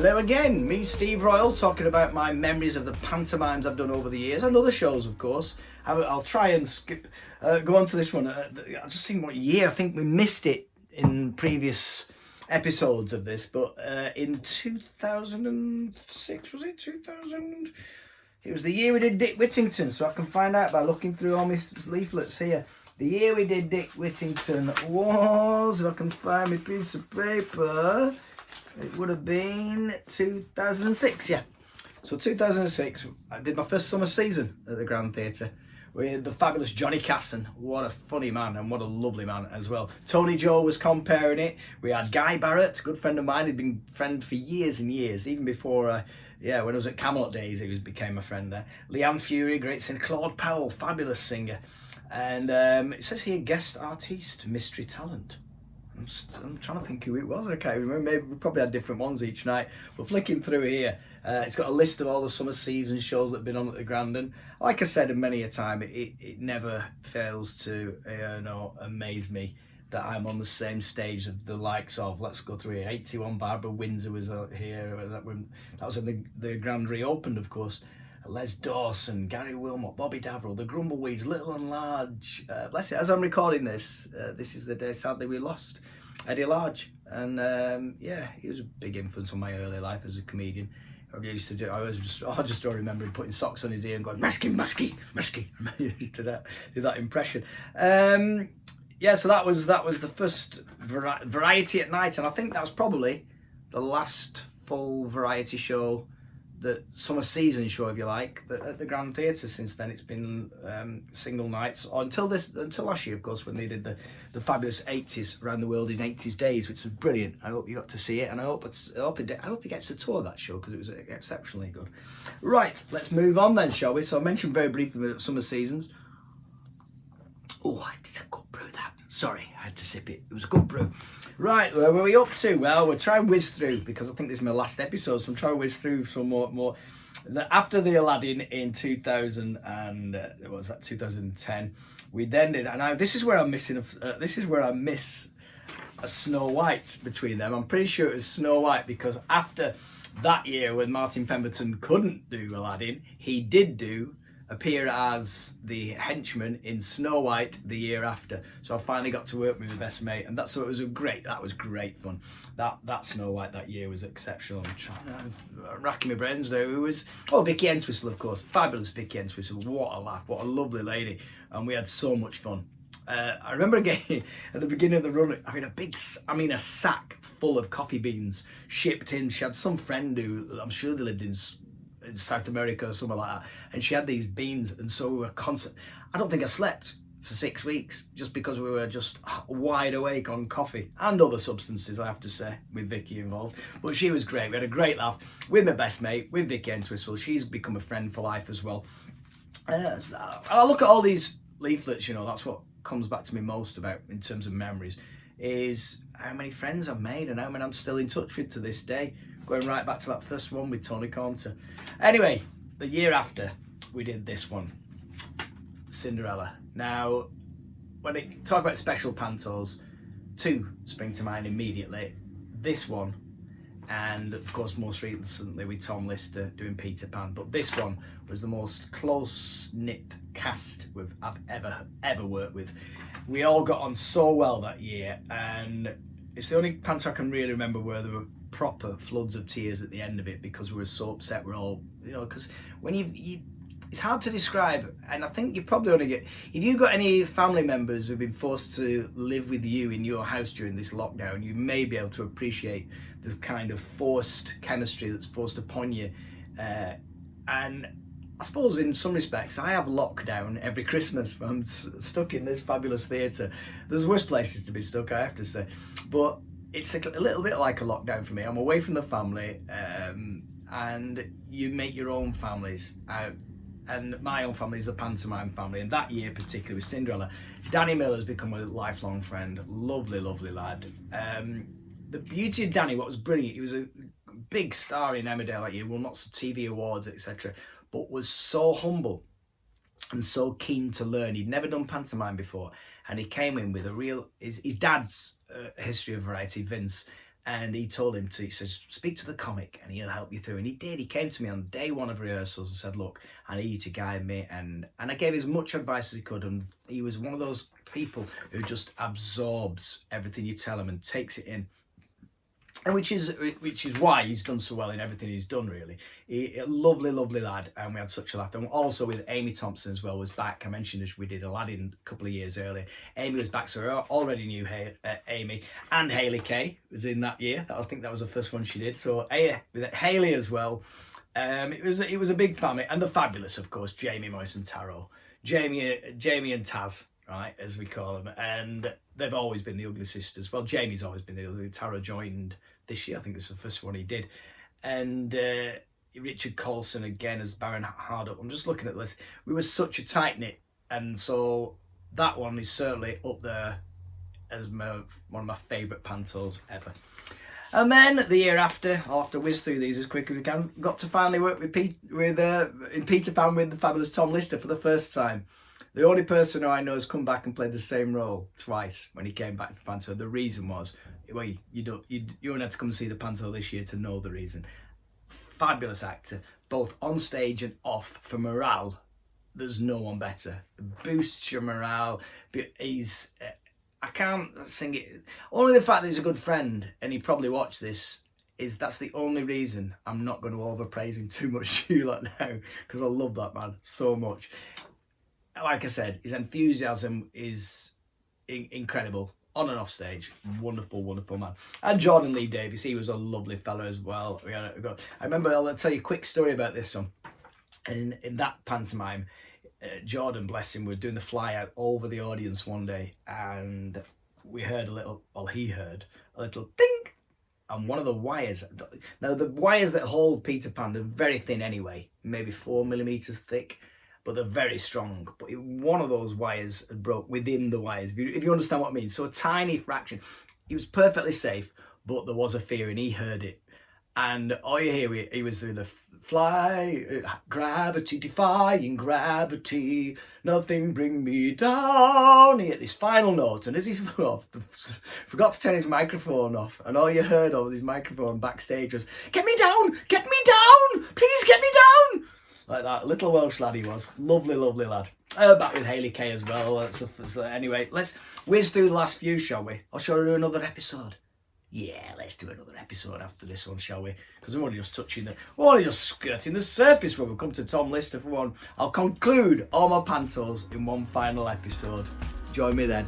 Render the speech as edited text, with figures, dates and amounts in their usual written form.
Hello again, me Steve Royle, talking about my memories of the pantomimes I've done over the years and other shows, of course. I'll try and go on to this one. I'll just think what year. I think we missed it in previous episodes of this, but in 2006, was it 2000? It was the year we did Dick Whittington, so I can find out by looking through all my leaflets here. The year we did Dick Whittington was, if I can find my piece of paper, it would have been 2006, yeah. So 2006, I did my first summer season at the Grand Theatre with the fabulous Johnny Casson. What a funny man and what a lovely man as well. Tony Joe was comparing it. We had Guy Barrett, a good friend of mine, he'd been a friend for years and years, even before, when I was at Camelot days, he became a friend there. Leanne Fury, great singer. Claude Powell, fabulous singer. And it says here, guest artiste, mystery talent. I'm trying to think who it was. I can't remember. Maybe we probably had different ones each night. But flicking through here, it's got a list of all the summer season shows that have been on at the Grand. And like I said many a time, it never fails to amaze me that I'm on the same stage of the likes of, let's go through here, 81 Barbara Windsor was here. That was when the Grand reopened, of course. Les Dawson, Gary Wilmot, Bobby Daverill, the Grumbleweeds, Little and Large. Bless it, as I'm recording this, this is the day sadly we lost Eddie Large. And he was a big influence on my early life as a comedian. I just don't remember him putting socks on his ear and going, Musky, Musky, Musky. I used to do that impression. So that was the first variety at night, and I think that was probably the last full variety show, the summer season show, if you like, at the Grand Theatre. Since then it's been single nights until last year, of course, when they did the fabulous 80s around the world in 80s days, which was brilliant. I hope you got to see it, and I hope he gets to tour that show, because it was exceptionally good. Right, let's move on then, shall we? So I mentioned very briefly the summer seasons. Oh, I did a good brew that. Sorry, I had to sip it. It was a good brew. Right, where were we up to? Well, we'll try and whiz through, because I think this is my last episode, so I'm trying to whiz through some more. After the Aladdin in 2010, we then did, and this is where I'm missing. This is where I miss a Snow White between them. I'm pretty sure it was Snow White, because after that year when Martin Pemberton couldn't do Aladdin, he did appear as the henchman in Snow White the year after. So I finally got to work with my best mate, and that was great fun. That Snow White that year was exceptional. I'm racking my brains there. Who was? Oh, Vicky Entwistle, of course. Fabulous Vicky Entwistle. What a laugh, what a lovely lady. And we had so much fun. I remember again at the beginning of the run, having a sack full of coffee beans shipped in. She had some friend who, I'm sure they lived in South America or somewhere like that, and she had these beans, and so we were constant. I don't think I slept for 6 weeks, just because we were just wide awake on coffee and other substances, I have to say, with Vicky involved. But she was great. We had a great laugh with my best mate, with Vicky Entwistle. She's become a friend for life as well. And I look at all these leaflets, that's what comes back to me most about in terms of memories, is how many friends I've made and how many I'm still in touch with to this day. Going right back to that first one with Tony Caunter. Anyway, the year after, we did this one, Cinderella. Now, when I talk about special pantos, two spring to mind immediately. This one, and of course most recently with Tom Lister doing Peter Pan. But this one was the most close-knit cast I've ever worked with. We all got on so well that year, and it's the only panto I can really remember where there were proper floods of tears at the end of it, because we were so upset. We're all, because when it's hard to describe, and I think you probably only get, if you've got any family members who've been forced to live with you in your house during this lockdown, you may be able to appreciate this kind of forced chemistry that's forced upon you. And I suppose in some respects, I have lockdown every Christmas. I'm stuck in this fabulous theatre. There's worse places to be stuck, I have to say. But it's a little bit like a lockdown for me. I'm away from the family, and you make your own families out. And my own family is a pantomime family. And that year, particularly with Cinderella, Danny Miller's become a lifelong friend. Lovely, lovely lad. The beauty of Danny, what was brilliant, he was a big star in Emmerdale that year, won lots of TV awards, etc., but was so humble and so keen to learn. He'd never done pantomime before, and he came in with his dad's history of variety, Vince, And he told him he says, speak to the comic and he'll help you through. And he did. He came to me on day one of rehearsals and said, look, I need you to guide me. And I gave as much advice as he could. And he was one of those people who just absorbs everything you tell him and takes it in. And which is why he's done so well in everything he's done, really. A lovely, lovely lad, and we had such a laugh. And also with Amy Thompson as well was back. I mentioned as we did Aladdin a couple of years earlier. Amy was back, so we already knew Amy. And Hayley Kay was in that year. I think that was the first one she did. So with Hayley as well. It was a big family, and the fabulous, of course, Jamie, Moyes and Taro. Jamie and Taz, right, as we call them, and they've always been the Ugly Sisters. Well, Jamie's always been the Ugly. Taro joined this year, I think this is the first one he did, and Richard Colson again as Baron Hardup. I'm just looking at this. We were such a tight knit, and so that one is certainly up there as one of my favourite pantos ever. And then the year after, I'll have to whiz through these as quick as we can. Got to finally work in Peter Pan with the fabulous Tom Lister for the first time. The only person who I know has come back and played the same role twice when he came back for Panto. The reason was, well, you only had to come and see the Panto this year to know the reason. Fabulous actor, both on stage and off. For morale, there's no one better. Boosts your morale. He's I can't sing it. Only the fact that he's a good friend, and he probably watched this, that's the only reason I'm not going to overpraise him too much to you like now, because I love that man so much. Like I said, his enthusiasm is incredible on and off stage. Wonderful, wonderful man. And Jordan Lee Davies, he was a lovely fella as well. I remember, I'll tell you a quick story about this one. In that pantomime, Jordan, bless him, we were doing the fly out over the audience one day, and we heard he heard a little ding, and one of the wires, now the wires that hold Peter Pan, they're very thin anyway, maybe 4 millimeters thick, but they're very strong. But one of those wires broke within the wires, if you understand what I mean. So a tiny fraction. He was perfectly safe, but there was a fear, and he heard it. And all you hear, he was doing the fly, gravity, defying gravity, nothing bring me down. He hit this final note, and as he flew off, forgot to turn his microphone off, and all you heard over his microphone backstage was, get me down, please get me down. Like that, little Welsh lad he was. Lovely, lovely lad. Back with Hayley Kay as well. So anyway, let's whiz through the last few, shall we? Or shall we do another episode? Yeah, let's do another episode after this one, shall we? Because we're only just skirting the surface when we come to Tom Lister for one. I'll conclude all my pantos in one final episode. Join me then.